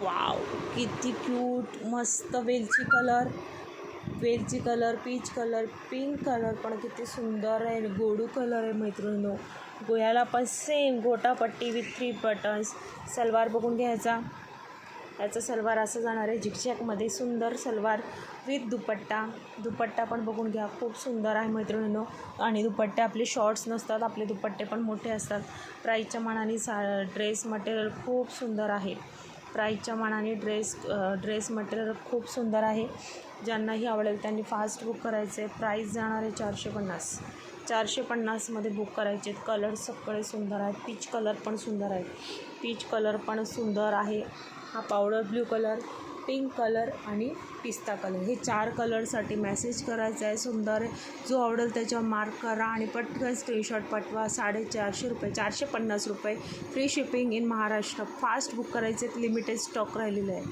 Wow, किती cute, मस्त वेलची colour, peach colour, pink colour पण किती सुंदर आहे. गोडू कलर आहे मैत्रिणींनो. गोह्याला पण सेम गोटापट्टी विथ 3 बटन्स. सलवार बघून घ्यायचा. याचं सलवार असं जाणार आहे झिकझॅकमध्ये. सुंदर सलवार विथ दुपट्टा पण बघून घ्या. खूप सुंदर आहे मैत्रिणींनो. आणि दुपट्टे आपले शॉर्ट्स नसतात, आपले दुपट्टे पण मोठे असतात. प्राईसच्या मानाने ड्रेस मटेरियल खूप सुंदर आहे. प्राईसच्या मानाने ड्रेस मटेरियल खूप सुंदर आहे. ज्यांनाही आवडेल त्यांनी फास्ट बुक करायचे. प्राईस जाणार आहे 450मध्ये बुक करायचे. कलर सगळे सुंदर आहेत. पीच कलर पण सुंदर आहे. हा powder blue colour, pink colour आणि पिस्ता कलर, हे 4 कलरसाठी मेसेज करायचा आहे. सुंदर आहे. जो आवडेल त्याच्यावर मार्क करा आणि पटकन स्क्रीनशॉट पाठवा. 450 रुपये free shipping in Maharashtra. Fast book करायचे. लिमिटेड स्टॉक राहिलेलं आहे.